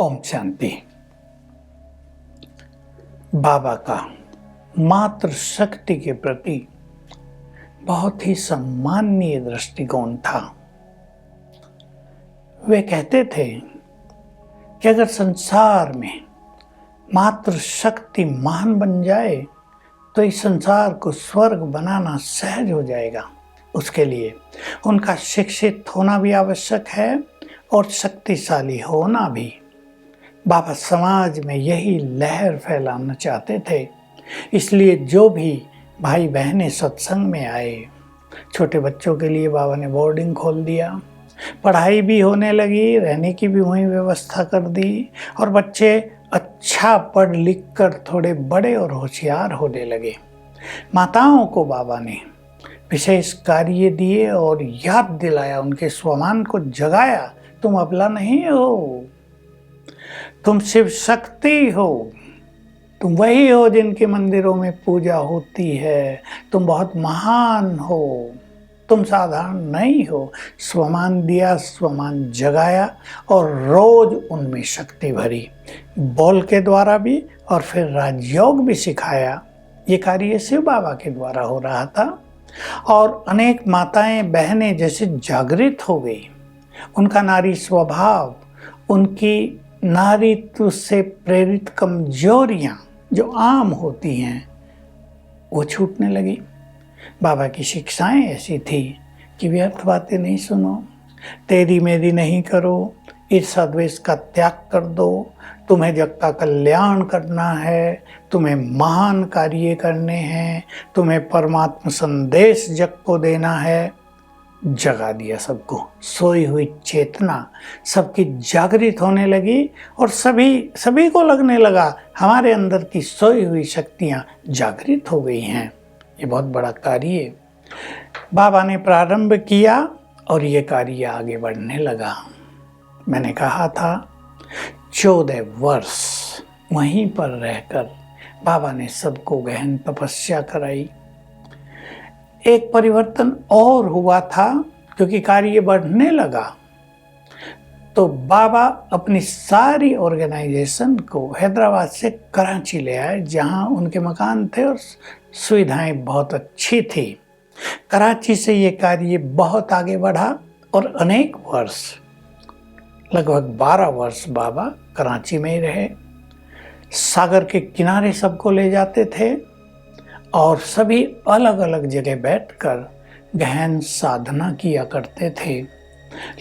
ओम शांति। बाबा का मातृ शक्ति के प्रति बहुत ही सम्माननीय दृष्टिकोण था। वे कहते थे कि अगर संसार में मातृ शक्ति महान बन जाए तो इस संसार को स्वर्ग बनाना सहज हो जाएगा। उसके लिए उनका शिक्षित होना भी आवश्यक है और शक्तिशाली होना भी। बाबा समाज में यही लहर फैलाना चाहते थे। इसलिए जो भी भाई बहनें सत्संग में आए, छोटे बच्चों के लिए बाबा ने बोर्डिंग खोल दिया, पढ़ाई भी होने लगी, रहने की भी वहीं व्यवस्था कर दी और बच्चे अच्छा पढ़ लिख कर थोड़े बड़े और होशियार होने लगे। माताओं को बाबा ने विशेष कार्य दिए और याद दिलाया, उनके स्वमान को जगाया, तुम अबला नहीं हो, तुम शिव शक्ति हो, तुम वही हो जिनके मंदिरों में पूजा होती है, तुम बहुत महान हो, तुम साधारण नहीं हो। स्वमान दिया, स्वमान जगाया और रोज उनमें शक्ति भरी, बोल के द्वारा भी और फिर राजयोग भी सिखाया। ये कार्य शिव बाबा के द्वारा हो रहा था और अनेक माताएं बहनें जैसे जागृत हो गई। उनका नारी स्वभाव, उनकी नारीत्व से प्रेरित कमजोरियां जो आम होती हैं वो छूटने लगी। बाबा की शिक्षाएं ऐसी थी कि व्यर्थ बातें नहीं सुनो, तेरी मेरी नहीं करो, ईर्ष्या द्वेष का त्याग कर दो, तुम्हें जग का कल्याण करना है, तुम्हें महान कार्य करने हैं, तुम्हें परमात्मा संदेश जग को देना है। जगा दिया सबको, सोई हुई चेतना सबकी जागृत होने लगी और सभी को लगने लगा हमारे अंदर की सोई हुई शक्तियां जागृत हो गई हैं। ये बहुत बड़ा कार्य बाबा ने प्रारंभ किया और ये कार्य आगे बढ़ने लगा। मैंने कहा था 14 वर्ष वहीं पर रहकर बाबा ने सबको गहन तपस्या कराई। एक परिवर्तन और हुआ था क्योंकि कार्य बढ़ने लगा तो बाबा अपनी सारी ऑर्गेनाइजेशन को हैदराबाद से कराची ले आए, जहां उनके मकान थे और सुविधाएं बहुत अच्छी थी। कराची से ये कार्य बहुत आगे बढ़ा और अनेक वर्ष, लगभग 12 वर्ष बाबा कराची में ही रहे। सागर के किनारे सबको ले जाते थे और सभी अलग अलग जगह बैठकर गहन साधना किया करते थे।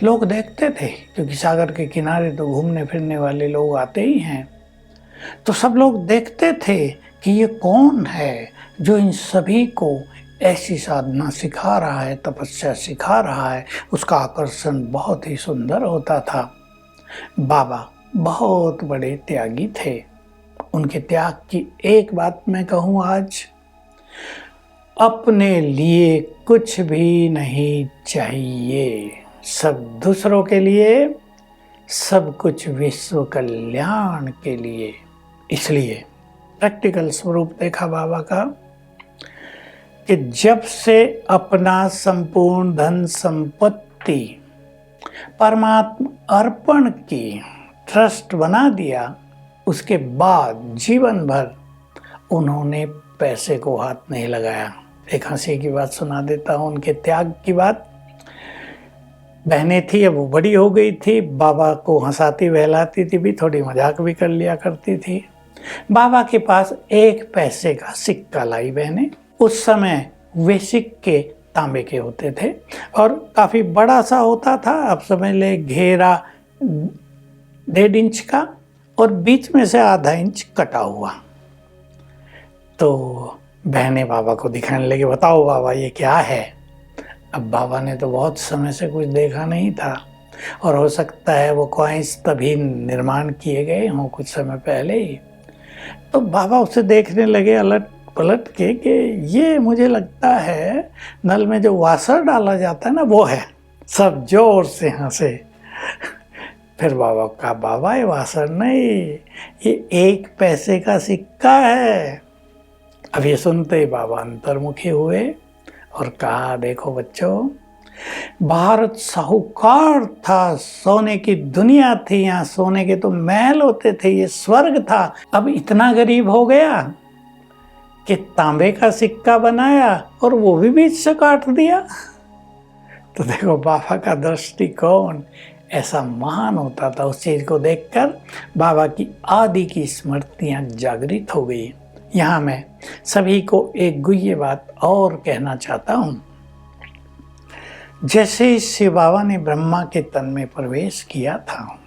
लोग देखते थे क्योंकि सागर के किनारे तो घूमने फिरने वाले लोग आते ही हैं, तो सब लोग देखते थे कि ये कौन है जो इन सभी को ऐसी साधना सिखा रहा है, तपस्या सिखा रहा है। उसका आकर्षण बहुत ही सुंदर होता था। बाबा बहुत बड़े त्यागी थे। उनके त्याग की एक बात मैं कहूँ आज, अपने लिए कुछ भी नहीं चाहिए, सब दूसरों के लिए, सब कुछ विश्व कल्याण के लिए। इसलिए प्रैक्टिकल स्वरूप देखा बाबा का कि जब से अपना संपूर्ण धन संपत्ति परमात्मा अर्पण की, ट्रस्ट बना दिया, उसके बाद जीवन भर उन्होंने पैसे को हाथ नहीं लगाया। एक हंसी की बात सुना देता हूँ, उनके त्याग की बात। बहनें थी, अब वो बड़ी हो गई थी, बाबा को हंसाती बहलाती थी भी, थोड़ी मजाक भी कर लिया करती थी। बाबा के पास 1 पैसे का सिक्का लाई बहनें। उस समय वे सिक्के तांबे के होते थे और काफ़ी बड़ा सा होता था। अब समझ ले घेरा 1.5 इंच का और बीच में से आधा इंच कटा हुआ। तो बहनें बाबा को दिखाने लगे, बताओ बाबा ये क्या है। अब बाबा ने तो बहुत समय से कुछ देखा नहीं था और हो सकता है वो कॉइन्स तभी निर्माण किए गए हों कुछ समय पहले ही। तो बाबा उसे देखने लगे अलट पलट के कि ये मुझे लगता है नल में जो वासर डाला जाता है ना वो है। सब जोर से हंसे। फिर बाबा का, बाबा ये वासर नहीं, ये 1 पैसे का सिक्का है। अब ये सुनते ही बाबा अंतर्मुखी हुए और कहा, देखो बच्चों, भारत साहूकार था, सोने की दुनिया थी, यहाँ सोने के तो महल होते थे, ये स्वर्ग था। अब इतना गरीब हो गया कि तांबे का सिक्का बनाया और वो भी बीच से काट दिया। तो देखो बाबा का दृष्टिकोण ऐसा महान होता था। उस चीज को देखकर बाबा की आदि की स्मृतियां जागृत हो गई। यहाँ मैं सभी को एक गुह्य बात और कहना चाहता हूँ। जैसे ही शिव बाबा ने ब्रह्मा के तन में प्रवेश किया था,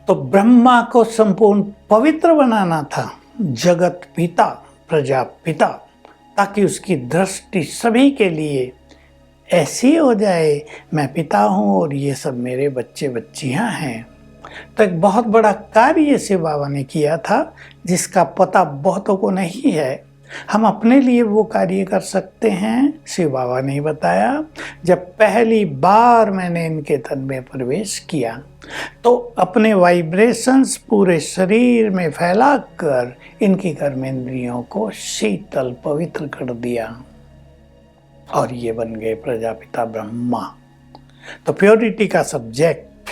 तो ब्रह्मा को संपूर्ण पवित्र बनाना था, जगत पिता प्रजापिता, ताकि उसकी दृष्टि सभी के लिए ऐसी हो जाए, मैं पिता हूँ और ये सब मेरे बच्चे बच्चियाँ हैं। तो एक बहुत बड़ा कार्य शिव बाबा ने किया था, जिसका पता बहुतों को नहीं है। हम अपने लिए वो कार्य कर सकते हैं। शिव बाबा ने बताया, जब पहली बार मैंने इनके तन में प्रवेश किया तो अपने वाइब्रेशंस पूरे शरीर में फैलाकर इनकी कर्मेंद्रियों को शीतल पवित्र कर दिया और ये बन गए प्रजापिता ब्रह्मा। तो प्योरिटी का सब्जेक्ट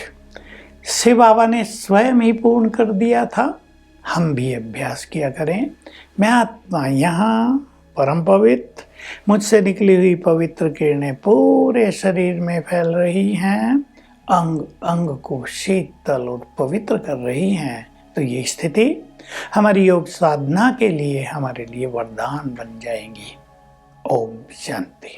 शिव बाबा ने स्वयं ही पूर्ण कर दिया था। हम भी अभ्यास किया करें। मैं आत्मा यहाँ परम पवित्र, मुझसे निकली हुई पवित्र किरणें पूरे शरीर में फैल रही हैं, अंग अंग को शीतल और पवित्र कर रही हैं। तो ये स्थिति हमारी योग साधना के लिए हमारे लिए वरदान बन जाएंगी। ओम शांति।